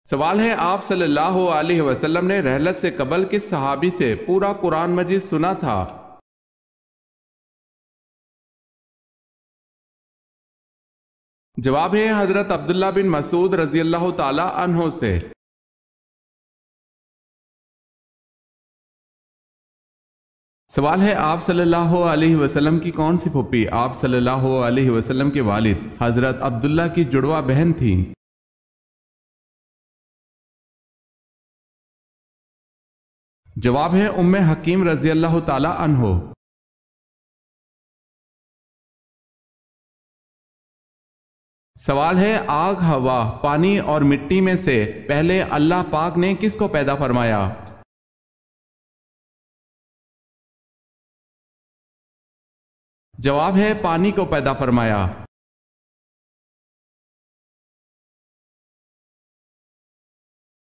سوال ہے، آپ صلی اللہ علیہ وسلم نے رحلت سے قبل کس صحابی سے پورا قرآن مجید سنا تھا؟ جواب ہے حضرت عبداللہ بن مسعود رضی اللہ تعالی عنہ سے۔ سوال ہے، آپ صلی اللہ علیہ وسلم کی کون سی پھوپھی آپ صلی اللہ علیہ وسلم کے والد حضرت عبداللہ کی جڑواں بہن تھی؟ جواب ہے ام حکیم رضی اللہ تعالی عنہ۔ سوال ہے، آگ، ہوا، پانی اور مٹی میں سے پہلے اللہ پاک نے کس کو پیدا فرمایا؟ جواب ہے پانی کو پیدا فرمایا۔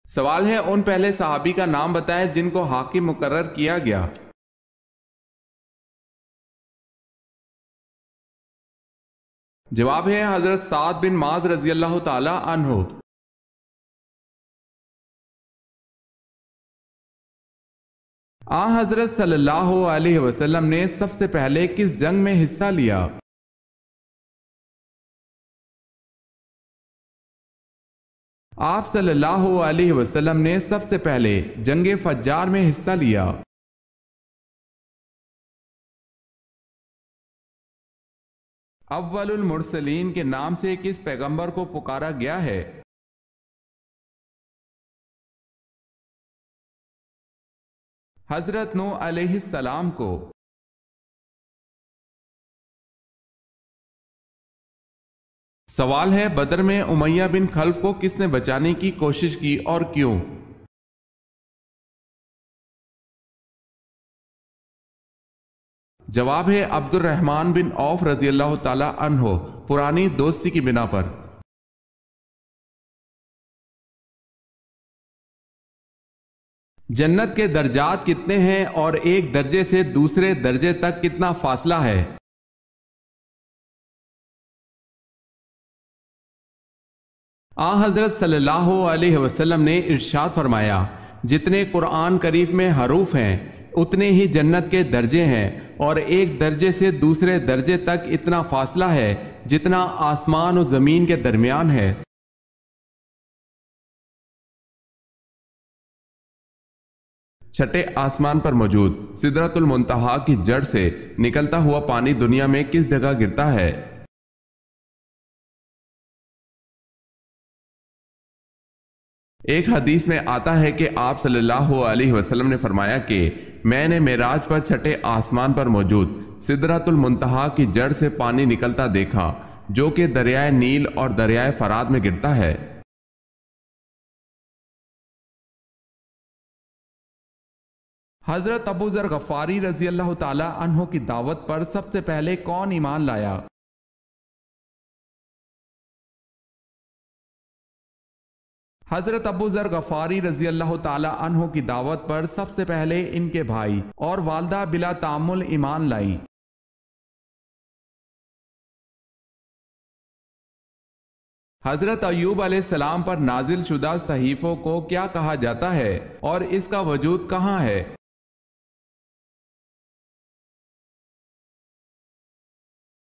سوال ہے، ان پہلے صحابی کا نام بتائیں جن کو حاکم مقرر کیا گیا۔ جواب ہے حضرت سعد بن معاذ رضی اللہ تعالی عنہ۔ حضرت صلی اللہ علیہ وسلم نے سب سے پہلے کس جنگ میں حصہ لیا؟ آپ صلی اللہ علیہ وسلم نے سب سے پہلے جنگ فجار میں حصہ لیا۔ اول المرسلین کے نام سے کس پیغمبر کو پکارا گیا ہے؟ حضرت نوح علیہ السلام کو۔ سوال ہے، بدر میں امیہ بن خلف کو کس نے بچانے کی کوشش کی اور کیوں؟ جواب ہے عبد الرحمن بن عوف رضی اللہ تعالی عنہ، پرانی دوستی کی بنا پر۔ جنت کے درجات کتنے ہیں اور ایک درجے سے دوسرے درجے تک کتنا فاصلہ ہے؟ حضرت صلی اللہ علیہ وسلم نے ارشاد فرمایا، جتنے قرآن کریم میں حروف ہیں اتنے ہی جنت کے درجے ہیں، اور ایک درجے سے دوسرے درجے تک اتنا فاصلہ ہے جتنا آسمان و زمین کے درمیان ہے۔ چھٹے آسمان پر موجود سدرۃ المنتہا کی جڑ سے نکلتا ہوا پانی دنیا میں کس جگہ گرتا ہے؟ ایک حدیث میں آتا ہے کہ آپ صلی اللہ علیہ وسلم نے فرمایا کہ میں نے معراج پر چھٹے آسمان پر موجود سدرۃ المنتہا کی جڑ سے پانی نکلتا دیکھا، جو کہ دریائے نیل اور دریائے فرات میں گرتا ہے۔ حضرت ابو ذر غفاری رضی اللہ تعالی عنہ کی دعوت پر سب سے پہلے کون ایمان لایا؟ حضرت ابو ذر غفاری رضی اللہ تعالی عنہ کی دعوت پر سب سے پہلے ان کے بھائی اور والدہ بلا تعامل ایمان لائیں۔ حضرت ایوب علیہ السلام پر نازل شدہ صحیفوں کو کیا کہا جاتا ہے اور اس کا وجود کہاں ہے؟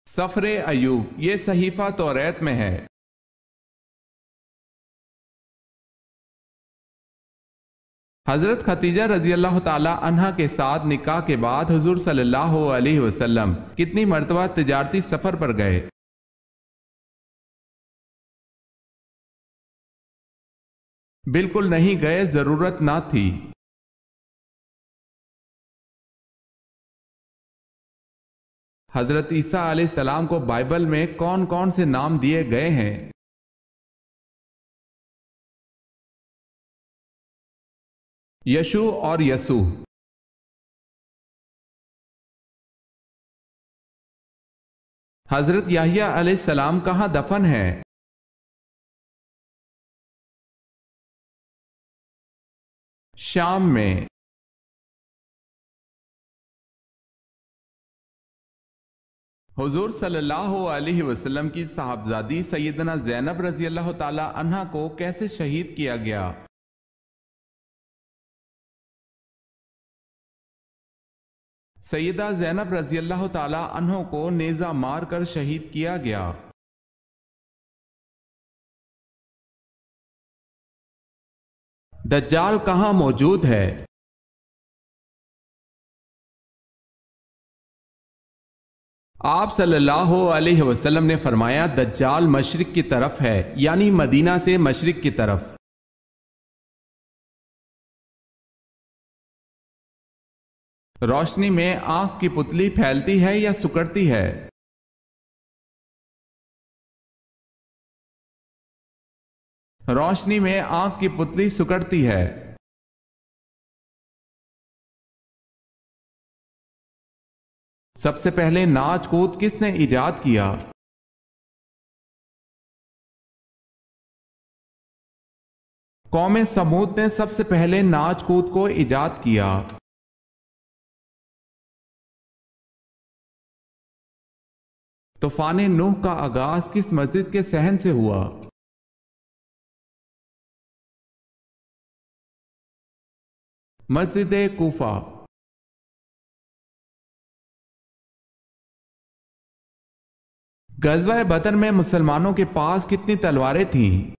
سفر ایوب، یہ صحیفہ توریت میں ہے۔ حضرت خدیجہ رضی اللہ تعالی عنہ کے ساتھ نکاح کے بعد حضور صلی اللہ علیہ وسلم کتنی مرتبہ تجارتی سفر پر گئے؟ بالکل نہیں گئے، ضرورت نہ تھی۔ حضرت عیسیٰ علیہ السلام کو بائبل میں کون کون سے نام دیے گئے ہیں؟ یشوع اور یسوع۔ حضرت یحییٰ علیہ السلام کہاں دفن ہیں؟ شام میں۔ حضور صلی اللہ علیہ وسلم کی صاحبزادی سیدنا زینب رضی اللہ تعالی عنہا کو کیسے شہید کیا گیا؟ سیدہ زینب رضی اللہ تعالی عنہ کو نیزہ مار کر شہید کیا گیا۔ دجال کہاں موجود ہے؟ آپ صلی اللہ علیہ وسلم نے فرمایا دجال مشرق کی طرف ہے، یعنی مدینہ سے مشرق کی طرف۔ روشنی میں آنکھ کی پتلی پھیلتی ہے یا سکڑتی ہے؟ روشنی میں آنکھ کی پتلی سکڑتی ہے۔ سب سے پہلے ناچ کود کس نے ایجاد کیا؟ قوم سمود نے سب سے پہلے ناچ کود کو ایجاد کیا۔ طوفان نوح کا آغاز کس مسجد کے صحن سے ہوا؟ مسجد کوفہ۔ غزوہ بدر میں مسلمانوں کے پاس کتنی تلواریں تھیں؟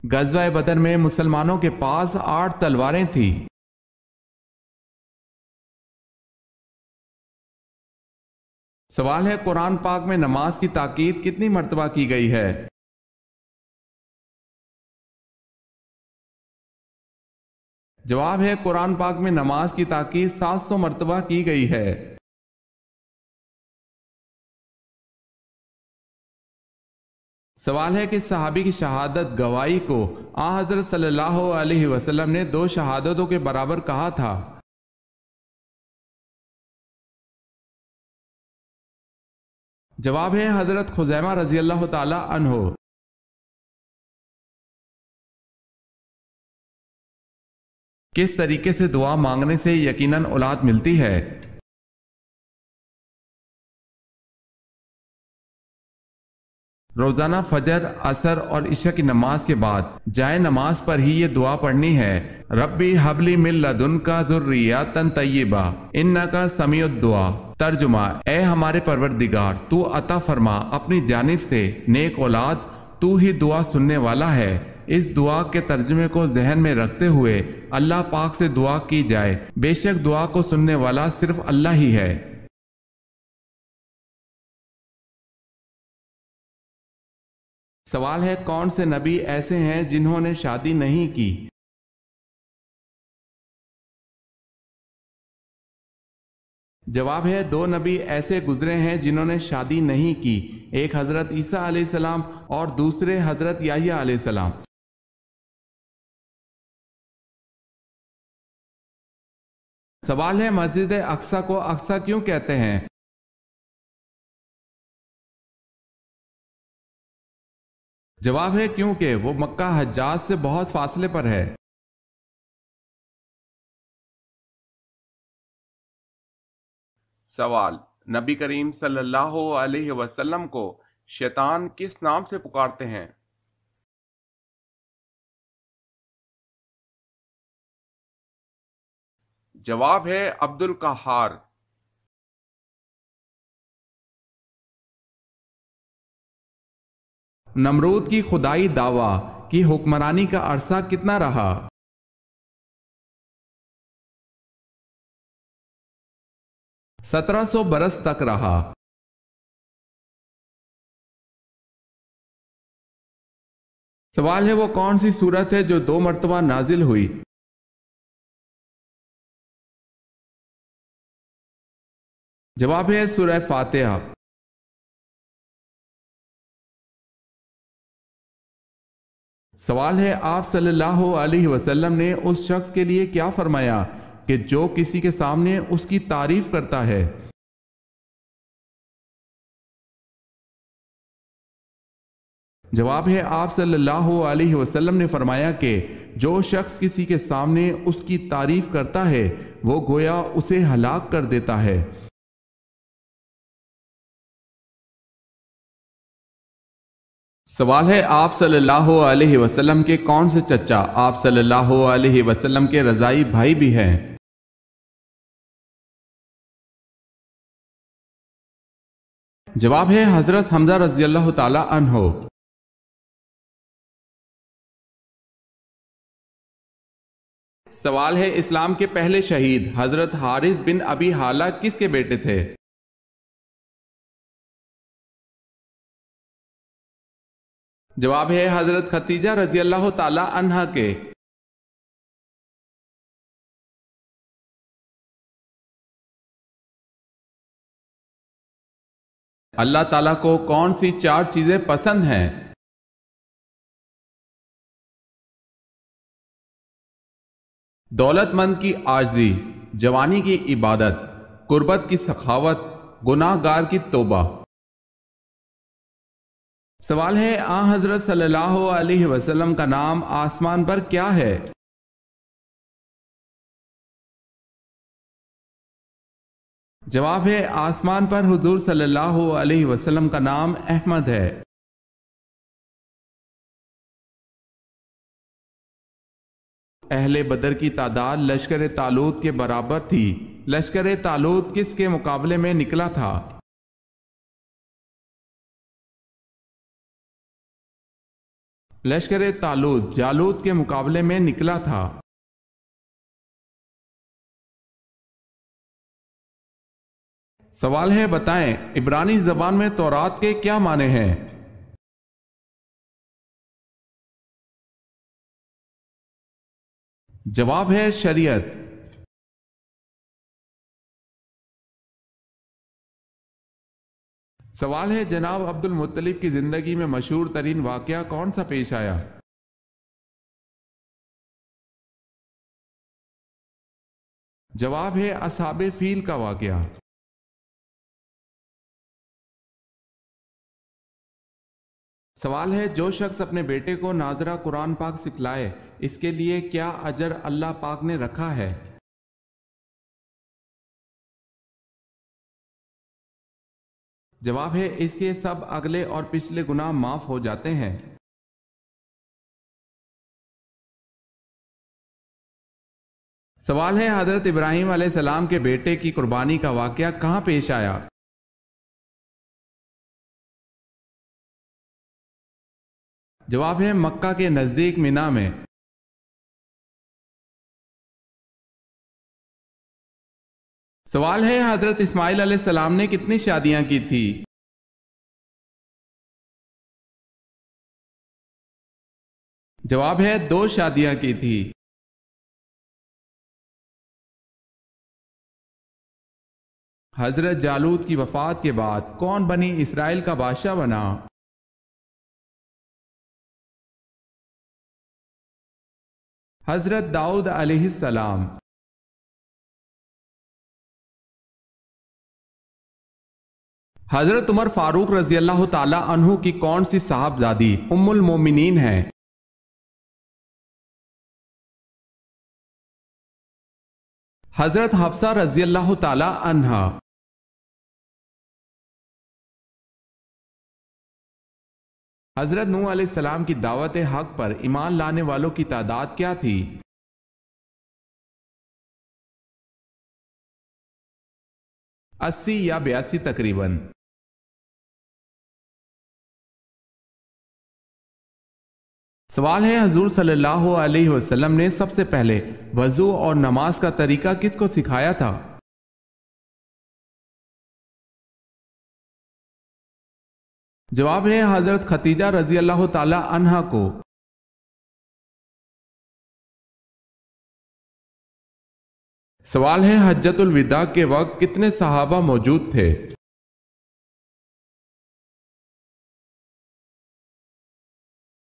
غزوہ بدر میں مسلمانوں کے پاس 8 تلواریں تھیں۔ سوال ہے قرآن پاک میں نماز کی تاکید کتنی مرتبہ کی گئی ہے؟ جواب ہے قرآن پاک میں نماز کی تاکید 700 مرتبہ کی گئی ہے۔ سوال ہے کہ صحابی کی شہادت گواہی کو حضرت صلی اللہ علیہ وسلم نے 2 شہادتوں کے برابر کہا تھا۔ جواب ہے حضرت خزیمہ رضی اللہ تعالی عنہ۔ کس طریقے سے دعا مانگنے سے یقیناً اولاد ملتی ہے؟ روزانہ فجر، عصر اور عشاء کی نماز کے بعد جائے نماز پر ہی یہ دعا پڑھنی ہے۔ ربی حبلی من لدنکا ذریۃ طیبہ انکا سمیع الدعا۔ ترجمہ: اے ہمارے پروردگار، تو عطا فرما اپنی جانب سے نیک اولاد، تو ہی دعا سننے والا ہے۔ اس دعا کے ترجمے کو ذہن میں رکھتے ہوئے اللہ پاک سے دعا کی جائے، بے شک دعا کو سننے والا صرف اللہ ہی ہے۔ سوال ہے کون سے نبی ایسے ہیں جنہوں نے شادی نہیں کی؟ جواب ہے 2 نبی ایسے گزرے ہیں جنہوں نے شادی نہیں کی، ایک حضرت عیسیٰ علیہ السلام اور دوسرے حضرت یحییٰ علیہ السلام۔ سوال ہے مسجد اقصی کو اقصی کیوں کہتے ہیں؟ جواب ہے کیونکہ وہ مکہ حجاز سے بہت فاصلے پر ہے۔ سوال: نبی کریم صلی اللہ علیہ وسلم کو شیطان کس نام سے پکارتے ہیں؟ جواب ہے عبد القہار۔ نمرود کی خدائی دعویٰ کی حکمرانی کا عرصہ کتنا رہا؟ 1700 برس تک رہا۔ سوال ہے وہ کون سی سورت ہے جو 2 مرتبہ نازل ہوئی؟ جواب ہے سورہ فاتحہ۔ سوال ہے آپ صلی اللہ علیہ وسلم نے اس شخص کے لیے کیا فرمایا کہ جو کسی کے سامنے اس کی تعریف کرتا ہے؟ جواب ہے آپ صلی اللہ علیہ وسلم نے فرمایا کہ جو شخص کسی کے سامنے اس کی تعریف کرتا ہے وہ گویا اسے ہلاک کر دیتا ہے۔ سوال ہے آپ صلی اللہ علیہ وسلم کے کون سے چچا آپ صلی اللہ علیہ وسلم کے رضائی بھائی بھی ہیں؟ جواب ہے حضرت حمزہ رضی اللہ تعالی عنہ۔ سوال ہے اسلام کے پہلے شہید حضرت حارث بن ابی حالہ کس کے بیٹے تھے؟ جواب ہے حضرت ختیجہ رضی اللہ تعالی عنہا کے۔ اللہ تعالیٰ کو کون سی 4 چیزیں پسند ہیں؟ دولت مند کی عاجزی، جوانی کی عبادت، قربت کی سخاوت، گناہ گار کی توبہ۔ سوال ہے آن حضرت صلی اللہ علیہ وسلم کا نام آسمان پر کیا ہے؟ جواب ہے آسمان پر حضور صلی اللہ علیہ وسلم کا نام احمد ہے۔ اہل بدر کی تعداد لشکر طالوت کے برابر تھی۔ لشکر طالوت کس کے مقابلے میں نکلا تھا؟ لشکر طالوت جالوت کے مقابلے میں نکلا تھا۔ سوال ہے بتائیں عبرانی زبان میں تورات کے کیا معنی ہیں؟ جواب ہے شریعت۔ سوال ہے جناب عبد المطلب کی زندگی میں مشہور ترین واقعہ کون سا پیش آیا؟ جواب ہے اصحاب فیل کا واقعہ۔ سوال ہے جو شخص اپنے بیٹے کو ناظرہ قرآن پاک سکھلائے اس کے لیے کیا اجر اللہ پاک نے رکھا ہے؟ جواب ہے اس کے سب اگلے اور پچھلے گناہ معاف ہو جاتے ہیں۔ سوال ہے حضرت ابراہیم علیہ السلام کے بیٹے کی قربانی کا واقعہ کہاں پیش آیا؟ جواب ہے مکہ کے نزدیک مینا میں۔ سوال ہے حضرت اسماعیل علیہ السلام نے کتنی شادیاں کی تھی؟ جواب ہے 2 شادیاں کی تھی۔ حضرت جالوت کی وفات کے بعد کون بنی اسرائیل کا بادشاہ بنا؟ حضرت داؤد علیہ السلام۔ حضرت عمر فاروق رضی اللہ تعالی عنہ کی کون سی صاحبزادی ام المومنین ہیں؟ حضرت حفصہ رضی اللہ تعالی عنہا۔ حضرت نوح علیہ السلام کی دعوت حق پر ایمان لانے والوں کی تعداد کیا تھی؟ 80 یا 82 تقریباً۔ سوال ہے حضور صلی اللہ علیہ وسلم نے سب سے پہلے وضو اور نماز کا طریقہ کس کو سکھایا تھا؟ جواب ہے حضرت ختیجہ رضی اللہ تعالی عنہا کو۔ سوال ہے حجۃ الوداع کے وقت کتنے صحابہ موجود تھے؟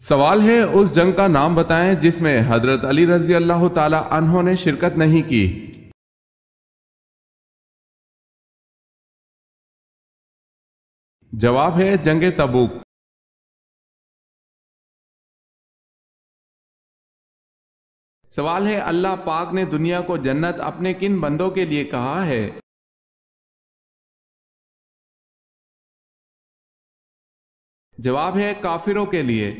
سوال ہے اس جنگ کا نام بتائیں جس میں حضرت علی رضی اللہ تعالی عنہ نے شرکت نہیں کی۔ جواب ہے جنگ تبوک۔ سوال ہے اللہ پاک نے دنیا کو جنت اپنے کن بندوں کے لیے کہا ہے؟ جواب ہے کافروں کے لیے۔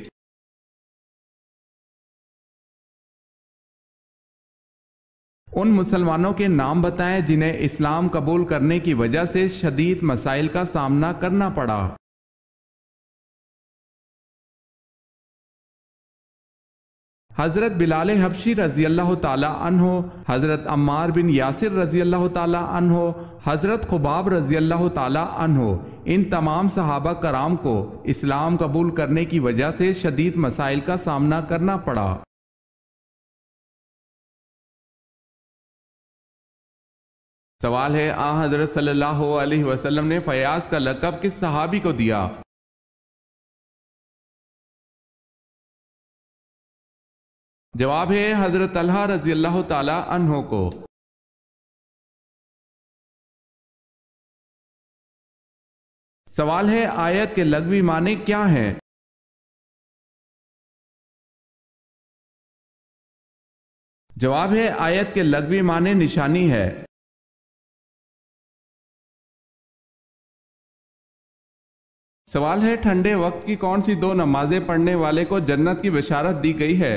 ان مسلمانوں کے نام بتائیں جنہیں اسلام قبول کرنے کی وجہ سے شدید مسائل کا سامنا کرنا پڑا۔ حضرت بلال حبشی رضی اللہ تعالی عنہ، حضرت عمار بن یاسر رضی اللہ تعالی عنہ، حضرت خباب رضی اللہ تعالی عنہ، ان تمام صحابہ کرام کو اسلام قبول کرنے کی وجہ سے شدید مسائل کا سامنا کرنا پڑا۔ سوال ہے حضرت صلی اللہ علیہ وسلم نے فیاض کا لقب کس صحابی کو دیا؟ جواب ہے حضرت طلحہ رضی اللہ تعالی عنہ کو۔ سوال ہے آیت کے لغوی معنی کیا ہیں؟ جواب ہے آیت کے لغوی معنی نشانی ہے۔ سوال ہے ٹھنڈے وقت کی کون سی دو نمازیں پڑھنے والے کو جنت کی بشارت دی گئی ہے؟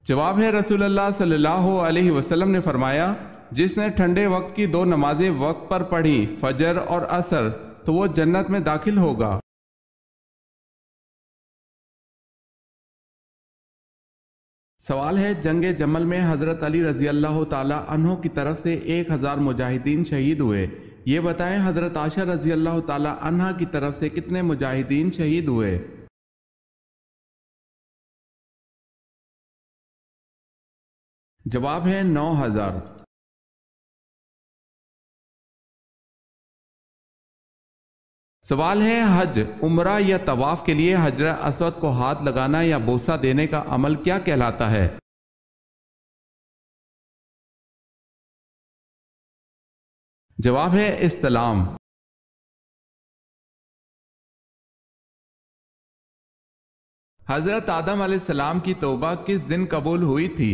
جواب ہے رسول اللہ صلی اللہ علیہ وسلم نے فرمایا جس نے ٹھنڈے وقت کی دو نمازیں وقت پر پڑھی فجر اور عصر تو وہ جنت میں داخل ہوگا۔ سوال ہے جنگ جمل میں حضرت علی رضی اللہ تعالی عنہ کی طرف سے 1000 مجاہدین شہید ہوئے، یہ بتائیں حضرت عائشہ رضی اللہ تعالی عنہ کی طرف سے کتنے مجاہدین شہید ہوئے؟ جواب ہے 9000۔ سوال ہے حج، عمرہ یا طواف کے لیے حجر اسود کو ہاتھ لگانا یا بوسہ دینے کا عمل کیا کہلاتا ہے؟ جواب ہے استلام۔ حضرت آدم علیہ السلام کی توبہ کس دن قبول ہوئی تھی؟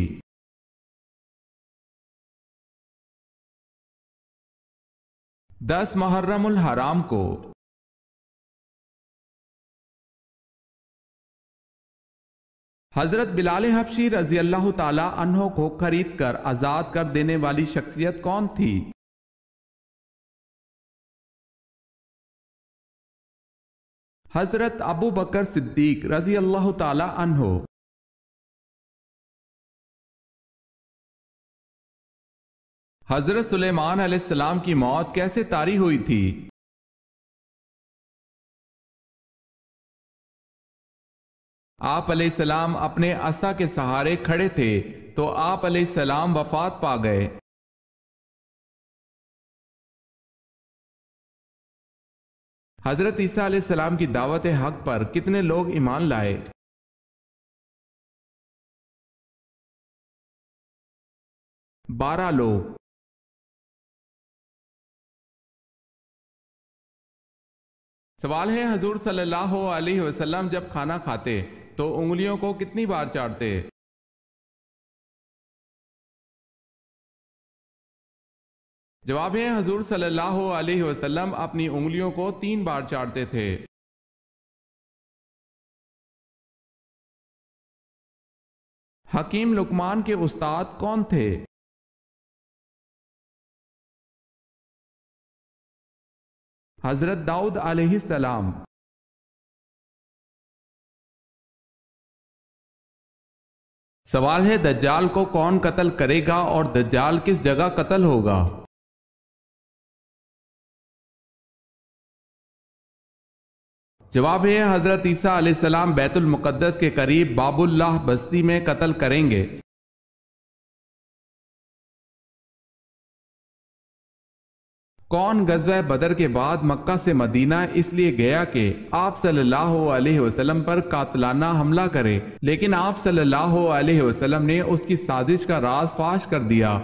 – 10 محرم الحرام کو۔ حضرت بلال حبشی رضی اللہ تعالی عنہ کو خرید کر آزاد کر دینے والی شخصیت کون تھی؟ حضرت ابو بکر صدیق رضی اللہ تعالی عنہ۔ حضرت سلیمان علیہ السلام کی موت کیسے طاری ہوئی تھی؟ آپ علیہ السلام اپنے عصا کے سہارے کھڑے تھے تو آپ علیہ السلام وفات پا گئے۔ حضرت عیسیٰ علیہ السلام کی دعوت حق پر کتنے لوگ ایمان لائے؟ 12 لوگ۔ سوال ہے حضور صلی اللہ علیہ وسلم جب کھانا کھاتے تو انگلیوں کو کتنی بار چاٹتے؟ جواب ہے حضور صلی اللہ علیہ وسلم اپنی انگلیوں کو 3 بار چاٹتے تھے۔ حکیم لقمان کے استاد کون تھے؟ حضرت داؤد علیہ السلام۔ سوال ہے دجال کو کون قتل کرے گا اور دجال کس جگہ قتل ہوگا؟ جواب ہے حضرت عیسیٰ علیہ السلام بیت المقدس کے قریب باب اللہ بستی میں قتل کریں گے۔ کون غزوہ بدر کے بعد مکہ سے مدینہ اس لیے گیا کہ آپ صلی اللہ علیہ وسلم پر قاتلانہ حملہ کرے، لیکن آپ صلی اللہ علیہ وسلم نے اس کی سازش کا راز فاش کر دیا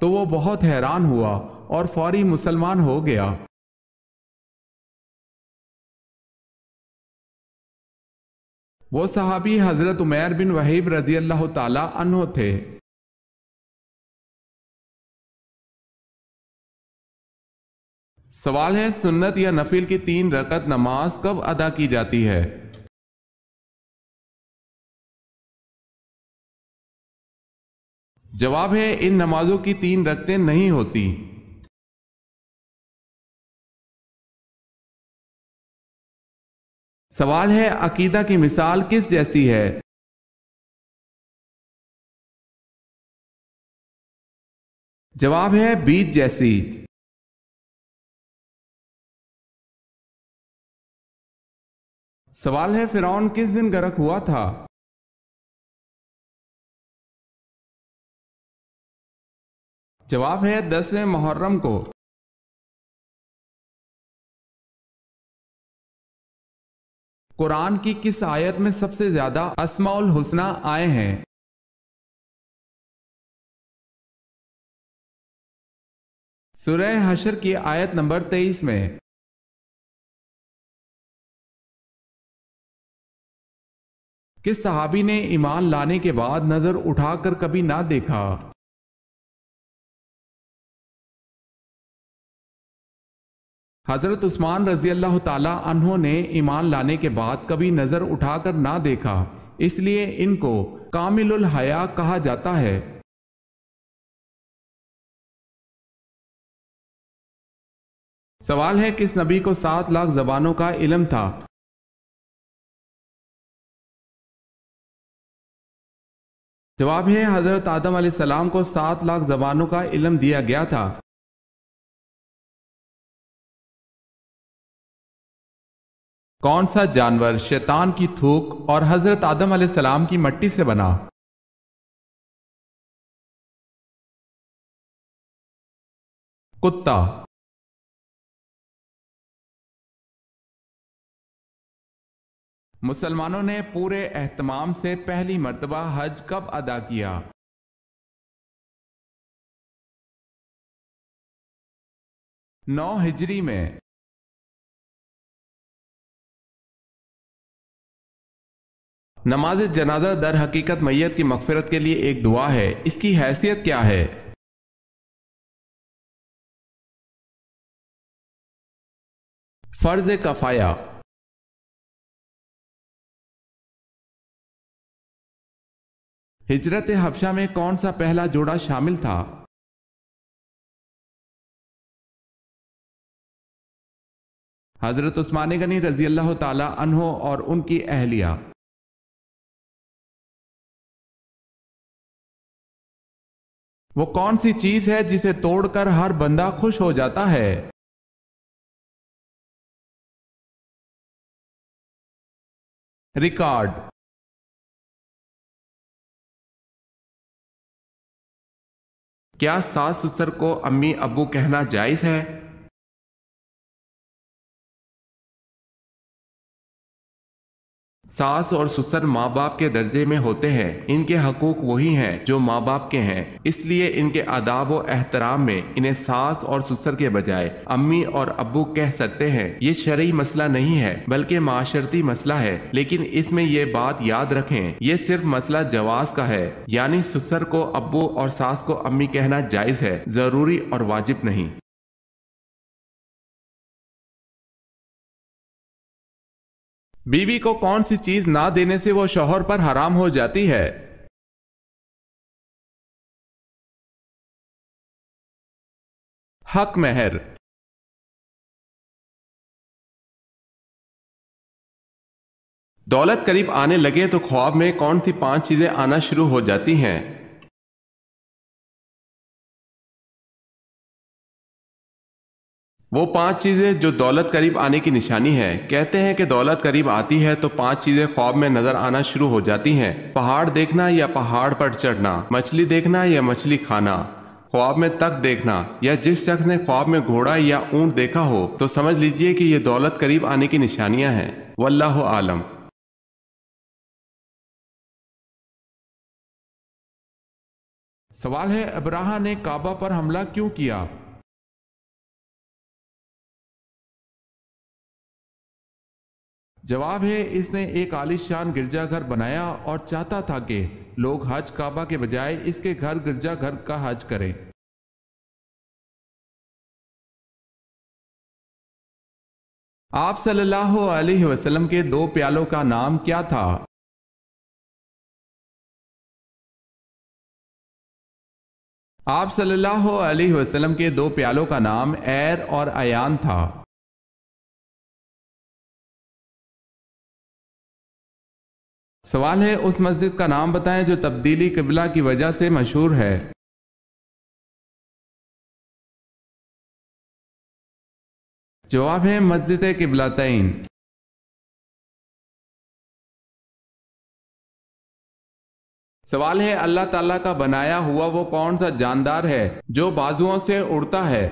تو وہ بہت حیران ہوا اور فوری مسلمان ہو گیا۔ وہ صحابی حضرت عمیر بن وحیب رضی اللہ تعالی عنہ تھے۔ سوال ہے، سنت یا نفل کی 3 رکعت نماز کب ادا کی جاتی ہے؟ جواب ہے، ان نمازوں کی 3 رکعتیں نہیں ہوتی۔ سوال ہے، عقیدہ کی مثال کس جیسی ہے؟ جواب ہے، بیج جیسی۔ سوال ہے، فرعون کس دن غرق ہوا تھا؟ جواب ہے، 10ویں محرم کو۔ قرآن کی کس آیت میں سب سے زیادہ اسماء الحسنی آئے ہیں؟ سورہ حشر کی آیت نمبر 23 میں۔ کس صحابی نے ایمان لانے کے بعد نظر اٹھا کر کبھی نہ دیکھا؟ حضرت عثمان رضی اللہ تعالی عنہ نے ایمان لانے کے بعد کبھی نظر اٹھا کر نہ دیکھا، اس لیے ان کو کامل الحیا کہا جاتا ہے۔ سوال ہے، کس نبی کو 7 لاکھ زبانوں کا علم تھا؟ جواب ہے، حضرت آدم علیہ السلام کو 7 لاکھ زبانوں کا علم دیا گیا تھا۔ کون سا جانور شیطان کی تھوک اور حضرت آدم علیہ السلام کی مٹی سے بنا؟ کتا۔ مسلمانوں نے پورے اہتمام سے پہلی مرتبہ حج کب ادا کیا؟ 9 ہجری میں۔ نماز جنازہ در حقیقت میت کی مغفرت کے لیے ایک دعا ہے، اس کی حیثیت کیا ہے؟ فرض کفایہ۔ ہجرت حبشہ میں کون سا پہلا جوڑا شامل تھا؟ حضرت عثمان غنی رضی اللہ تعالی عنہ اور ان کی اہلیہ۔ وہ کون سی چیز ہے جسے توڑ کر ہر بندہ خوش ہو جاتا ہے؟ ریکارڈ۔ کیا ساس سسر کو امی ابو کہنا جائز ہے؟ ساس اور سسر ماں باپ کے درجے میں ہوتے ہیں، ان کے حقوق وہی ہیں جو ماں باپ کے ہیں، اس لیے ان کے آداب و احترام میں انہیں ساس اور سسر کے بجائے امی اور ابو کہہ سکتے ہیں۔ یہ شرعی مسئلہ نہیں ہے بلکہ معاشرتی مسئلہ ہے، لیکن اس میں یہ بات یاد رکھیں، یہ صرف مسئلہ جواز کا ہے، یعنی سسر کو ابو اور ساس کو امی کہنا جائز ہے، ضروری اور واجب نہیں۔ بیوی کو کون سی چیز نہ دینے سے وہ شوہر پر حرام ہو جاتی ہے؟ حق مہر۔ دولت قریب آنے لگے تو خواب میں کون سی 5 چیزیں آنا شروع ہو جاتی ہیں؟ وہ 5 چیزیں جو دولت قریب آنے کی نشانی ہے۔ کہتے ہیں کہ دولت قریب آتی ہے تو 5 چیزیں خواب میں نظر آنا شروع ہو جاتی ہیں: پہاڑ دیکھنا یا پہاڑ پر چڑھنا، مچھلی دیکھنا یا مچھلی کھانا، خواب میں تک دیکھنا یا جس شخص نے خواب میں گھوڑا یا اونٹ دیکھا ہو تو سمجھ لیجئے کہ یہ دولت قریب آنے کی نشانیاں ہیں۔ واللہ عالم۔ سوال ہے، ابراہہ نے کعبہ پر حملہ کیوں کیا؟ جواب ہے، اس نے ایک عالی شان گرجا گھر بنایا اور چاہتا تھا کہ لوگ حج کعبہ کے بجائے اس کے گھر گرجا گھر کا حج کریں۔ آپ صلی اللہ علیہ وسلم کے 2 پیالوں کا نام کیا تھا؟ آپ صلی اللہ علیہ وسلم کے 2 پیالوں کا نام ایر اور ایان تھا۔ سوال ہے، اس مسجد کا نام بتائیں جو تبدیلی قبلہ کی وجہ سے مشہور ہے۔ جواب ہے مسجد قبلتین۔ سوال ہے، اللہ تعالیٰ کا بنایا ہوا وہ کون سا جاندار ہے جو بازوؤں سے اڑتا ہے؟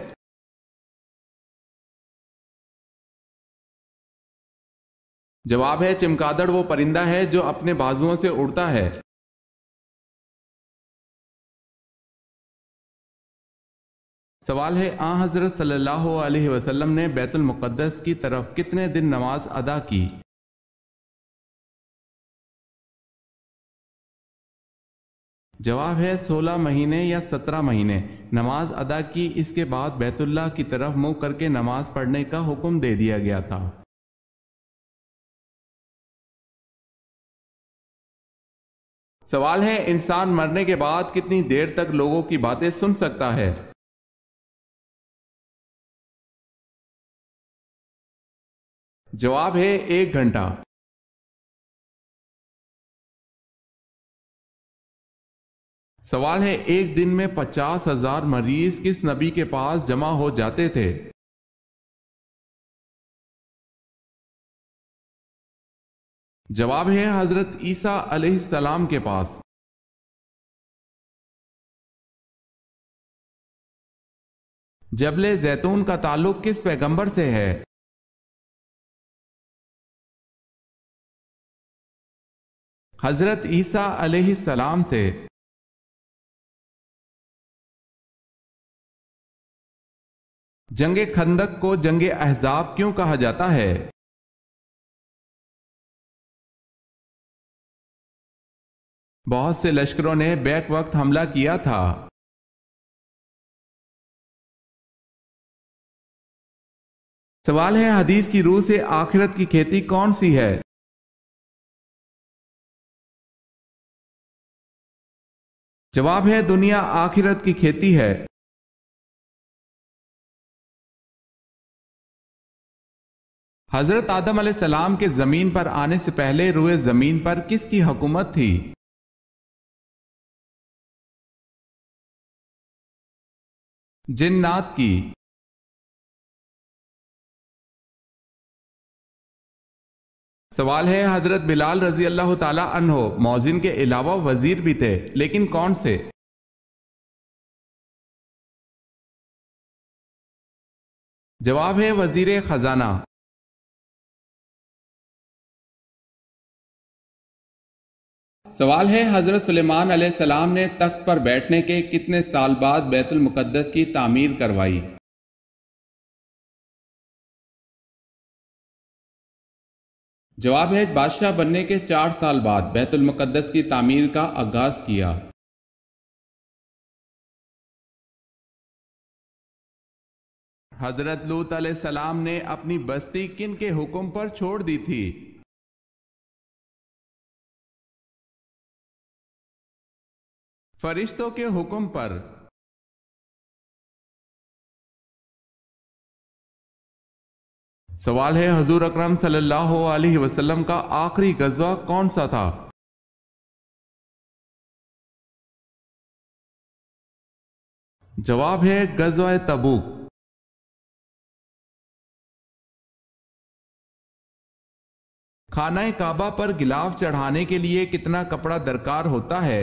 جواب ہے، چمگادڑ وہ پرندہ ہے جو اپنے بازوؤں سے اڑتا ہے۔ سوال ہے، حضرت صلی اللہ علیہ وسلم نے بیت المقدس کی طرف کتنے دن نماز ادا کی؟ جواب ہے 16 مہینے یا 17 مہینے نماز ادا کی۔ اس کے بعد بیت اللہ کی طرف منہ کر کے نماز پڑھنے کا حکم دے دیا گیا تھا۔ سوال ہے، انسان مرنے کے بعد کتنی دیر تک لوگوں کی باتیں سن سکتا ہے؟ جواب ہے 1 گھنٹہ۔ سوال ہے، ایک دن میں 50,000 مریض کس نبی کے پاس جمع ہو جاتے تھے؟ جواب ہے حضرت عیسیٰ علیہ السلام کے پاس۔ جبل زیتون کا تعلق کس پیغمبر سے ہے؟ حضرت عیسیٰ علیہ السلام سے۔ جنگ خندق کو جنگ احزاب کیوں کہا جاتا ہے؟ بہت سے لشکروں نے بیک وقت حملہ کیا تھا۔ سوال ہے، حدیث کی روح سے آخرت کی کھیتی کون سی ہے؟ جواب ہے دنیا آخرت کی کھیتی ہے۔ حضرت آدم علیہ السلام کے زمین پر آنے سے پہلے روئے زمین پر کس کی حکومت تھی؟ جنات کی۔ سوال ہے، حضرت بلال رضی اللہ تعالی عنہ مؤذن کے علاوہ وزیر بھی تھے، لیکن کون سے؟ جواب ہے وزیر خزانہ۔ سوال ہے، حضرت سلیمان علیہ السلام نے تخت پر بیٹھنے کے کتنے سال بعد بیت المقدس کی تعمیر کروائی؟ جواب ہے بادشاہ بننے کے 4 سال بعد بیت المقدس کی تعمیر کا آغاز کیا۔ حضرت لوط علیہ السلام نے اپنی بستی کن کے حکم پر چھوڑ دی تھی؟ فرشتوں کے حکم پر۔ سوال ہے، حضور اکرم صلی اللہ علیہ وسلم کا آخری غزوہ کون سا تھا؟ جواب ہے غزوہ تبوک۔ خانہ کعبہ پر غلاف چڑھانے کے لیے کتنا کپڑا درکار ہوتا ہے؟